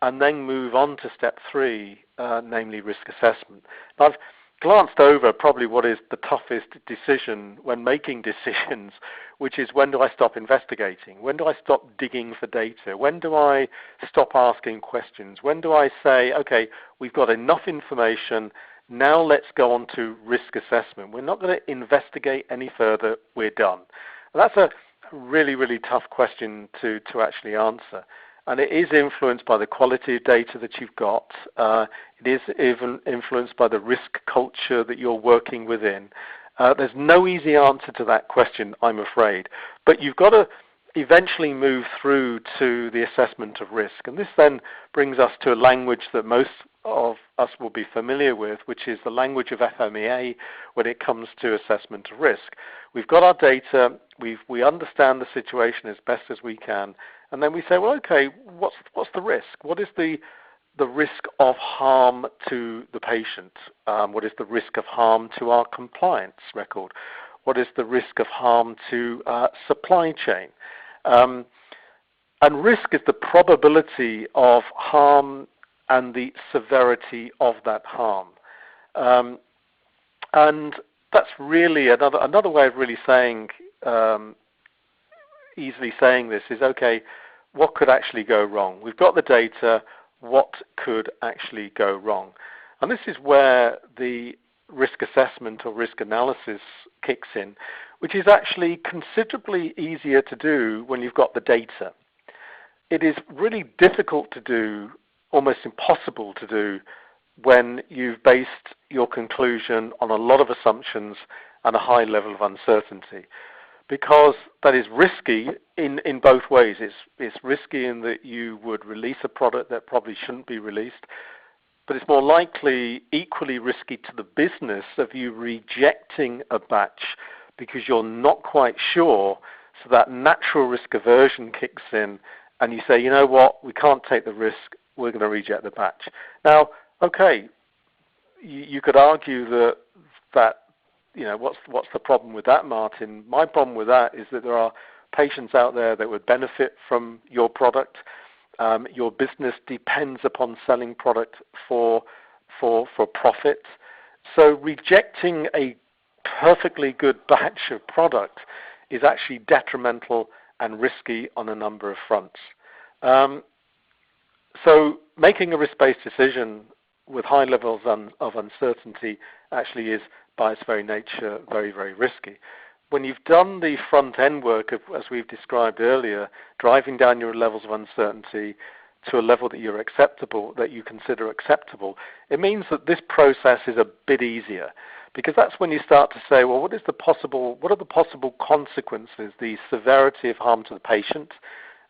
and then move on to step 3, namely risk assessment. Now, I've glanced over probably what is the toughest decision when making decisions, which is, when do I stop investigating? When do I stop digging for data? When do I stop asking questions? When do I say, okay, we've got enough information, now let's go on to risk assessment. We're not going to investigate any further, we're done. And that's a really, really tough question to actually answer. And it is influenced by the quality of data that you've got. It is even influenced by the risk culture that you're working within. There's no easy answer to that question, I'm afraid. But you've got to eventually move through to the assessment of risk. And this then brings us to a language that most of us will be familiar with, which is the language of FMEA when it comes to assessment of risk. We've got our data, we understand the situation as best as we can, and then we say, well, okay, what's the risk? What is the risk of harm to the patient? What is the risk of harm to our compliance record? What is the risk of harm to supply chain? And risk is the probability of harm and the severity of that harm. And that's really another way of really saying, easily saying this is, okay, what could actually go wrong? We've got the data, what could actually go wrong? And this is where the risk assessment or risk analysis kicks in, which is actually considerably easier to do when you've got the data. It is really difficult to do, almost impossible to do, when you've based your conclusion on a lot of assumptions and a high level of uncertainty, because that is risky in both ways. It's risky in that you would release a product that probably shouldn't be released, but it's more likely equally risky to the business of you rejecting a batch because you're not quite sure, so that natural risk aversion kicks in and you say, you know what, we can't take the risk, we're going to reject the batch. Now, okay, you could argue that what's the problem with that, Martin? My problem with that is that there are patients out there that would benefit from your product. Your business depends upon selling product for profit. So rejecting a perfectly good batch of product is actually detrimental and risky on a number of fronts. So making a risk-based decision with high levels of uncertainty actually is, by its very nature, very, very risky. When you've done the front-end work, as we've described earlier, driving down your levels of uncertainty to a level that you consider acceptable, it means that this process is a bit easier, because that's when you start to say, well, what are the possible consequences, the severity of harm to the patient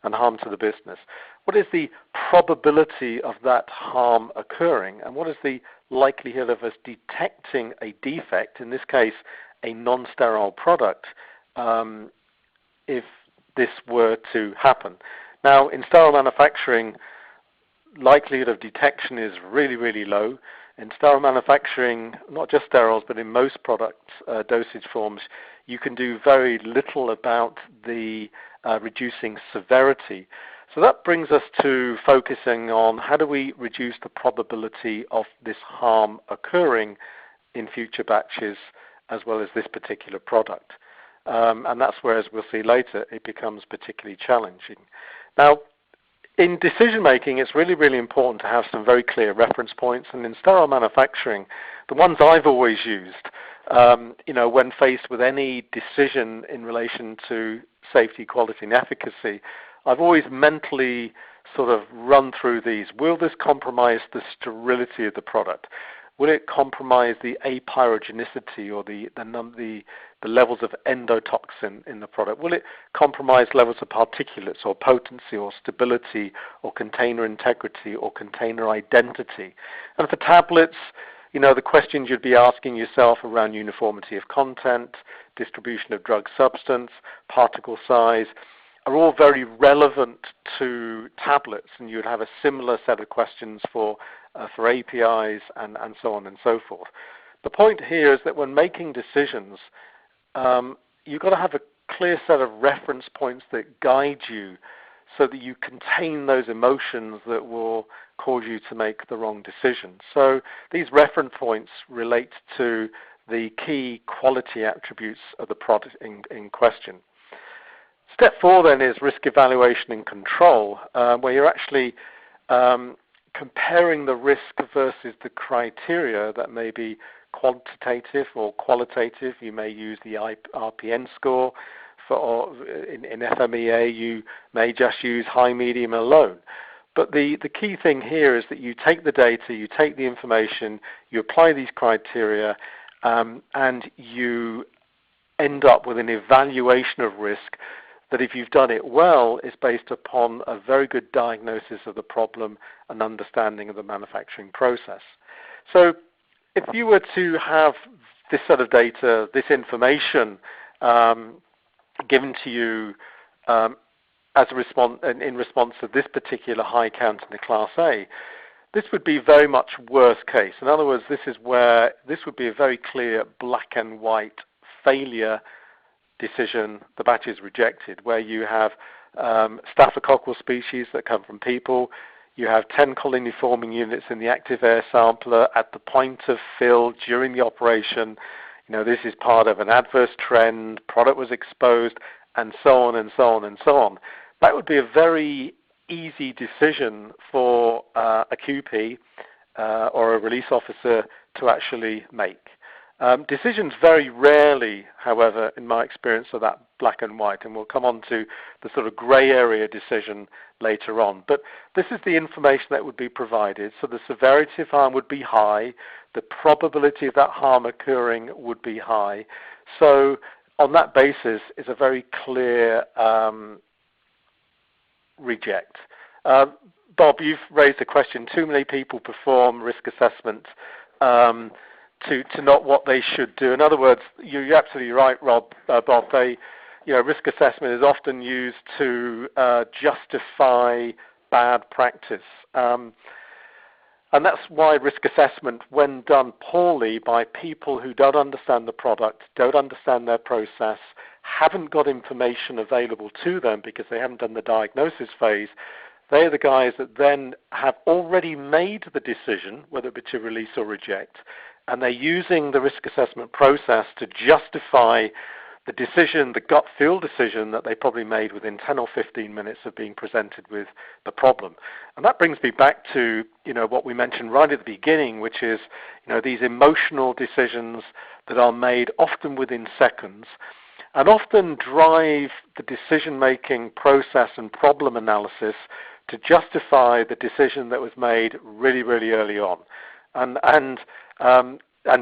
and harm to the business? What is the probability of that harm occurring? And what is the likelihood of us detecting a defect, in this case, a non-sterile product if this were to happen. Now, in sterile manufacturing, likelihood of detection is really, really low. In sterile manufacturing, not just steriles, but in most product dosage forms, you can do very little about the reducing severity. So that brings us to focusing on how do we reduce the probability of this harm occurring in future batches as well as this particular product. And that's where, as we'll see later, it becomes particularly challenging. Now, in decision making, it's really, really important to have some very clear reference points. And in sterile manufacturing, the ones I've always used, when faced with any decision in relation to safety, quality, and efficacy, I've always mentally sort of run through these. Will this compromise the sterility of the product? Will it compromise the apyrogenicity or the levels of endotoxin in the product? Will it compromise levels of particulates or potency or stability or container integrity or container identity? And for tablets, the questions you'd be asking yourself around uniformity of content, distribution of drug substance, particle size, are all very relevant to tablets, and you would have a similar set of questions for APIs and so on and so forth. The point here is that when making decisions, you've got to have a clear set of reference points that guide you so that you contain those emotions that will cause you to make the wrong decision. So these reference points relate to the key quality attributes of the product in question. Step 4 then is risk evaluation and control, where you're actually comparing the risk versus the criteria that may be quantitative or qualitative. You may use the RPN score. In FMEA, you may just use high, medium, alone. But the key thing here is that you take the data, you take the information, you apply these criteria, and you end up with an evaluation of risk that, if you've done it well, is based upon a very good diagnosis of the problem and understanding of the manufacturing process. So if you were to have this set of data, this information given to you as a in response to this particular high count in the Class A, this would be very much worst case. In other words, this is where this would be a very clear black and white failure decision. The batch is rejected, where you have staphylococcal species that come from people. You have 10 colony forming units in the active air sampler at the point of fill during the operation. This is part of an adverse trend, product was exposed, and so on and so on and so on. That would be a very easy decision for a QP or a release officer to actually make. Decisions very rarely, however, in my experience, are that black and white, and we'll come on to the sort of grey area decision later on. But this is the information that would be provided. So the severity of harm would be high, the probability of that harm occurring would be high. So on that basis, it's a very clear reject. Bob, you've raised a question. Too many people perform risk assessment to not what they should do. In other words, you're absolutely right, Bob. Risk assessment is often used to justify bad practice. And that's why risk assessment, when done poorly by people who don't understand the product, don't understand their process, haven't got information available to them because they haven't done the diagnosis phase, they're the guys that then have already made the decision, whether it be to release or reject, and they're using the risk assessment process to justify the decision, the gut feel decision that they probably made within 10 or 15 minutes of being presented with the problem. And that brings me back to what we mentioned right at the beginning, which is these emotional decisions that are made often within seconds and often drive the decision-making process and problem analysis to justify the decision that was made really, really early on. And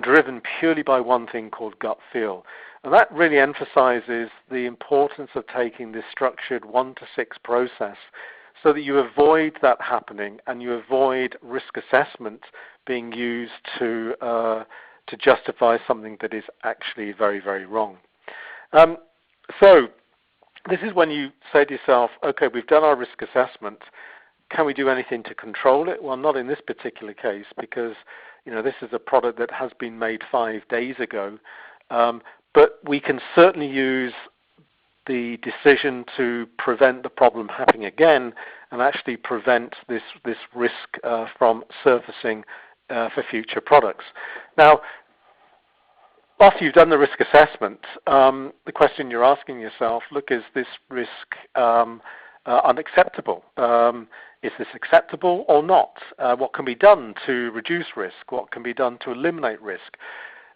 driven purely by one thing called gut feel. And that really emphasizes the importance of taking this structured 1 to 6 process so that you avoid that happening and you avoid risk assessment being used to to justify something that is actually very, very wrong. So this is when you say to yourself, okay, we've done our risk assessment. Can we do anything to control it? Well, not in this particular case, because this is a product that has been made 5 days ago. But we can certainly use the decision to prevent the problem happening again and actually prevent this risk from surfacing for future products. Now, after you've done the risk assessment, the question you're asking yourself, look, is this risk unacceptable? Is this acceptable or not? What can be done to reduce risk? What can be done to eliminate risk?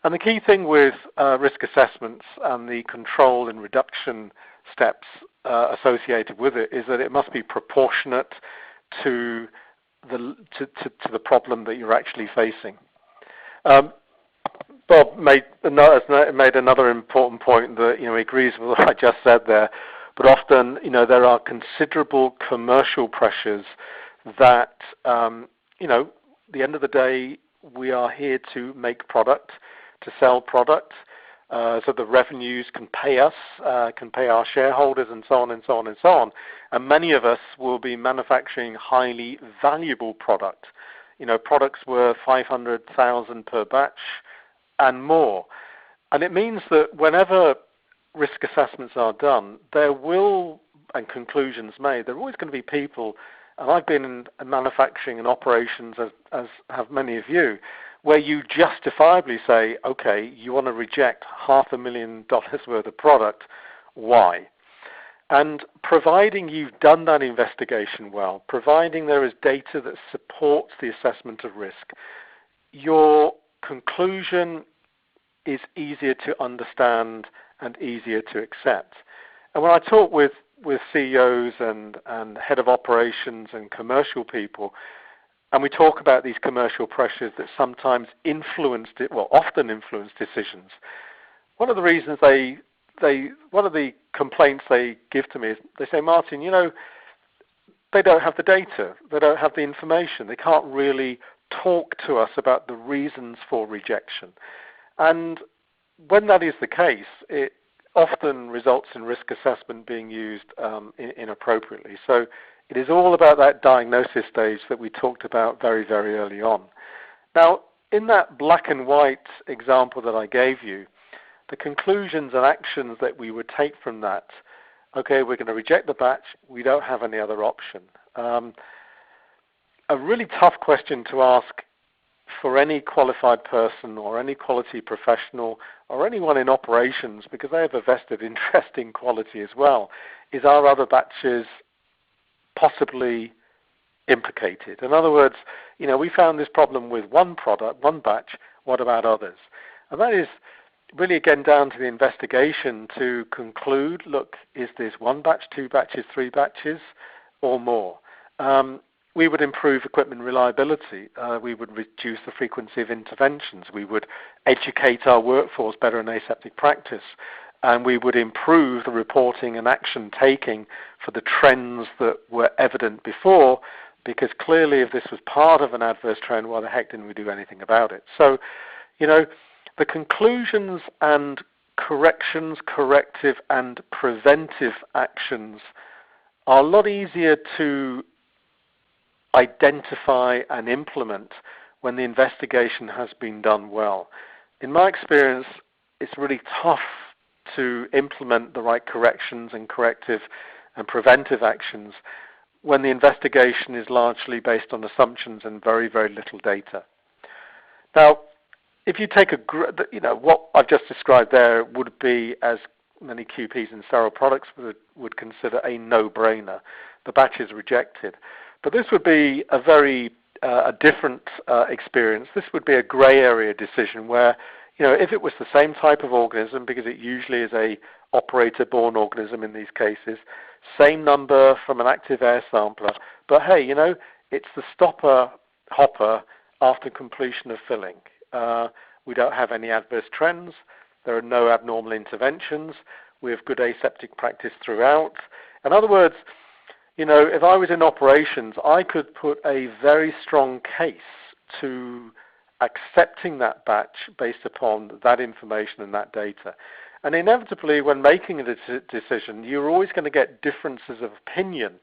And the key thing with risk assessments and the control and reduction steps associated with it is that it must be proportionate to the problem that you're actually facing. Bob made another important point that he agrees with what I just said there. But often, there are considerable commercial pressures that, at the end of the day, we are here to make product, to sell product, so the revenues can pay us, can pay our shareholders, and so on and so on and so on. And many of us will be manufacturing highly valuable product, products worth $500,000 per batch and more. And it means that whenever risk assessments are done, and conclusions made, there are always going to be people, and I've been in manufacturing and operations, as have many of you, where you justifiably say, okay, you want to reject $500,000 worth of product, why? And providing you've done that investigation well, providing there is data that supports the assessment of risk, your conclusion is easier to understand and easier to accept. And when I talk with CEOs and head of operations and commercial people, and we talk about these commercial pressures that sometimes often influence decisions, one of the reasons one of the complaints they give to me is they say, Martin, they don't have the data, they don't have the information, they can't really talk to us about the reasons for rejection. And when that is the case, it often results in risk assessment being used inappropriately. So it is all about that diagnosis stage that we talked about very, very early on. Now, in that black and white example that I gave you, the conclusions and actions that we would take from that, okay, we're going to reject the batch, we don't have any other option. A really tough question to ask for any qualified person or any quality professional or anyone in operations, because they have a vested interest in quality as well, is, are other batches possibly implicated? In other words, we found this problem with one product, one batch, what about others? And that is really again down to the investigation to conclude, look, is this one batch, 2 batches, 3 batches, or more? We would improve equipment reliability. We would reduce the frequency of interventions. We would educate our workforce better in aseptic practice. And we would improve the reporting and action taking for the trends that were evident before, because clearly if this was part of an adverse trend, why the heck didn't we do anything about it? So, the conclusions and corrections, corrective and preventive actions are a lot easier to identify and implement when the investigation has been done well. In my experience, it's really tough to implement the right corrections and corrective and preventive actions when the investigation is largely based on assumptions and very, very little data. Now, if you take what I've just described there would be, as many QPs in sterile products would consider, a no-brainer. The batch is rejected. But this would be a very different experience. This would be a gray area decision where, if it was the same type of organism, because it usually is a operator-borne organism in these cases, same number from an active air sampler, but hey, it's the stopper hopper after completion of filling. We don't have any adverse trends. There are no abnormal interventions. We have good aseptic practice throughout. In other words, if I was in operations, I could put a very strong case to accepting that batch based upon that information and that data. And inevitably, when making a decision, you're always going to get differences of opinion.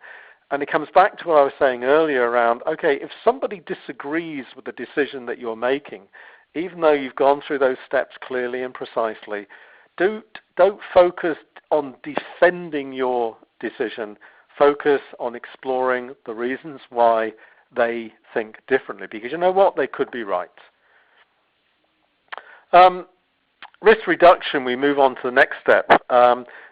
And it comes back to what I was saying earlier around, okay, if somebody disagrees with the decision that you're making, even though you've gone through those steps clearly and precisely, don't focus on defending your decision. Focus on exploring the reasons why they think differently, because you know what? They could be right. Risk reduction, we move on to the next step.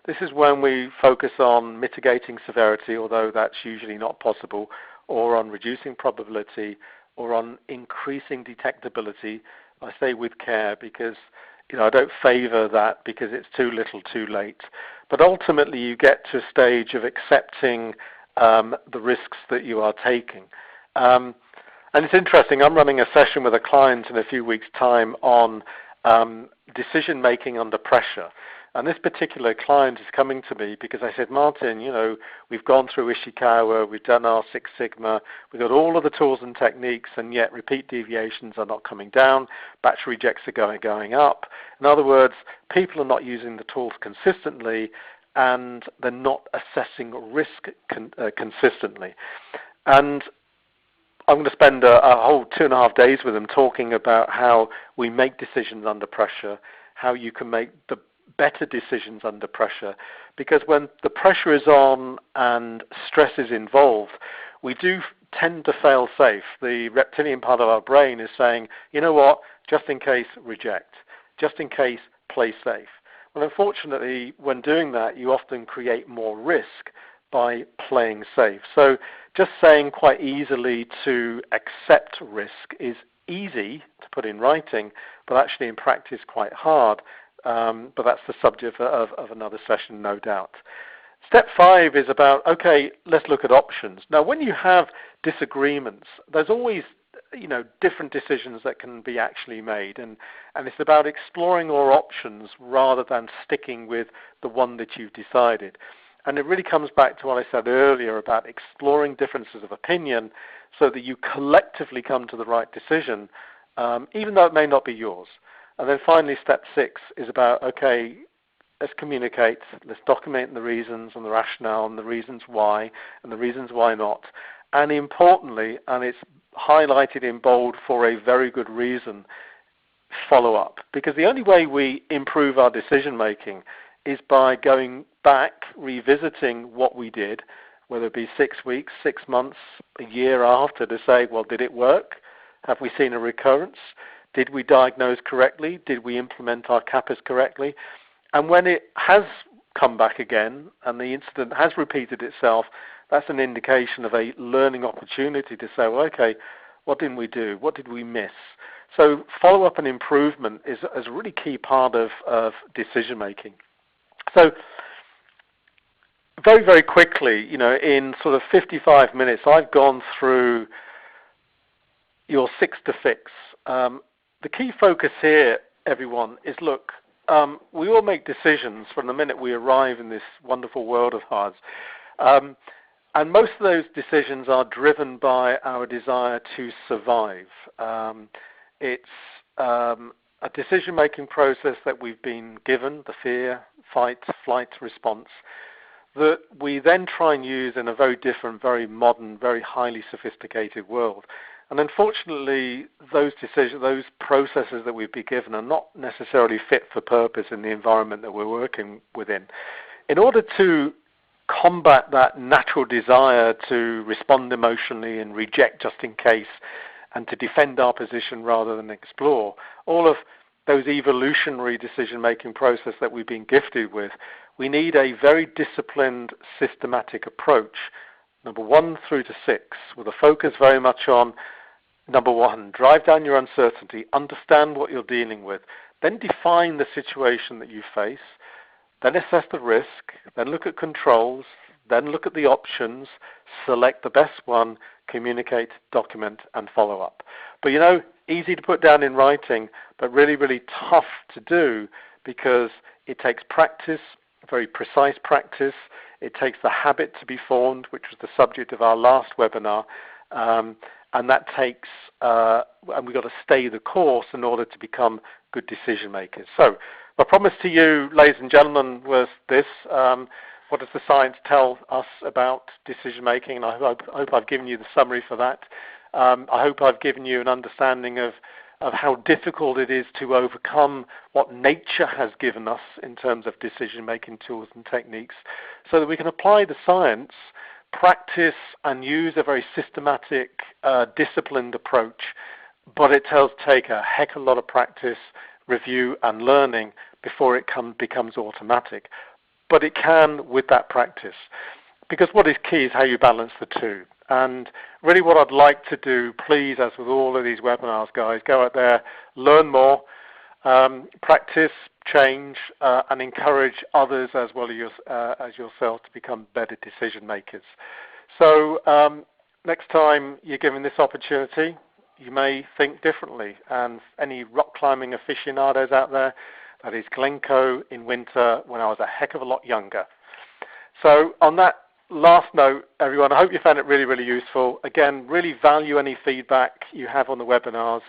This is when we focus on mitigating severity, although that's usually not possible, or on reducing probability, or on increasing detectability. I say with care because I don't favor that because it's too little too late. But ultimately you get to a stage of accepting the risks that you are taking. And it's interesting, I'm running a session with a client in a few weeks' time on decision making under pressure. And this particular client is coming to me because I said, Martin, we've gone through Ishikawa, we've done our Six Sigma, we've got all of the tools and techniques, and yet repeat deviations are not coming down, batch rejects are going up. In other words, people are not using the tools consistently, and they're not assessing risk consistently. And I'm going to spend a whole 2.5 days with them talking about how we make decisions under pressure, how you can make the better decisions under pressure, because when the pressure is on and stress is involved, we do tend to fail safe. The reptilian part of our brain is saying, you know what, just in case, reject. Just in case, play safe. Well, unfortunately, when doing that, you often create more risk by playing safe. So just saying quite easily to accept risk is easy to put in writing, but actually in practice quite hard. But that's the subject of another session, no doubt. Step 5 is about, okay, let's look at options. Now, when you have disagreements, there's always different decisions that can be actually made, and it's about exploring all options rather than sticking with the one that you've decided. And it really comes back to what I said earlier about exploring differences of opinion so that you collectively come to the right decision, even though it may not be yours. And then finally, step 6 is about, okay, let's communicate, let's document the reasons and the rationale and the reasons why and the reasons why not. And importantly, and it's highlighted in bold for a very good reason, follow up. Because the only way we improve our decision making is by going back, revisiting what we did, whether it be 6 weeks, 6 months, a year after, to say, well, did it work? Have we seen a recurrence? Did we diagnose correctly? Did we implement our CAPAs correctly? And when it has come back again and the incident has repeated itself, that's an indication of a learning opportunity to say, well, okay, what didn't we do? What did we miss? So follow-up and improvement is a really key part of decision making. So very, very quickly, in sort of 55 minutes, I've gone through your 6 to fix. The key focus here, everyone, is look, we all make decisions from the minute we arrive in this wonderful world of ours. And most of those decisions are driven by our desire to survive. It's a decision-making process that we've been given, the fear, fight, flight response, that we then try and use in a very different, very modern, very highly sophisticated world. And unfortunately, those decisions, those processes that we've been given are not necessarily fit for purpose in the environment that we're working within. In order to combat that natural desire to respond emotionally and reject just in case and to defend our position rather than explore, all of those evolutionary decision-making process that we've been gifted with, we need a very disciplined, systematic approach, number 1 through to 6, with a focus very much on, number 1, drive down your uncertainty, understand what you're dealing with, then define the situation that you face, then assess the risk, then look at controls, then look at the options, select the best one, communicate, document, and follow up. But easy to put down in writing, but really, really tough to do because it takes practice, very precise practice. It takes the habit to be formed, which was the subject of our last webinar. And and that takes, and we've got to stay the course in order to become good decision makers. So my promise to you, ladies and gentlemen, was this. What does the science tell us about decision making? And I hope I've given you the summary for that. I hope I've given you an understanding of how difficult it is to overcome what nature has given us in terms of decision-making tools and techniques, so that we can apply the science, practice, and use a very systematic, disciplined approach. But it does take a heck of a lot of practice, review, and learning before it becomes automatic. But it can with that practice. Because what is key is how you balance the two. And really what I'd like to do, please, as with all of these webinars, guys, go out there, learn more, practice, change, and encourage others as well as yourself to become better decision makers. So next time you're given this opportunity, you may think differently. And any rock climbing aficionados out there, that is Glencoe in winter when I was a heck of a lot younger. So on that last note, everyone, I hope you found it really, really useful. Again, really value any feedback you have on the webinars.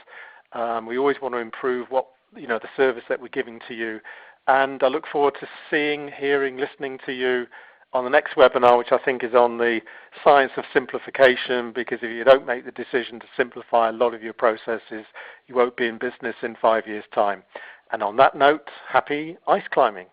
We always want to improve the service that we're giving to you. And I look forward to seeing, hearing, listening to you on the next webinar, which I think is on the science of simplification, because if you don't make the decision to simplify a lot of your processes, you won't be in business in 5 years' time. And on that note, happy ice climbing.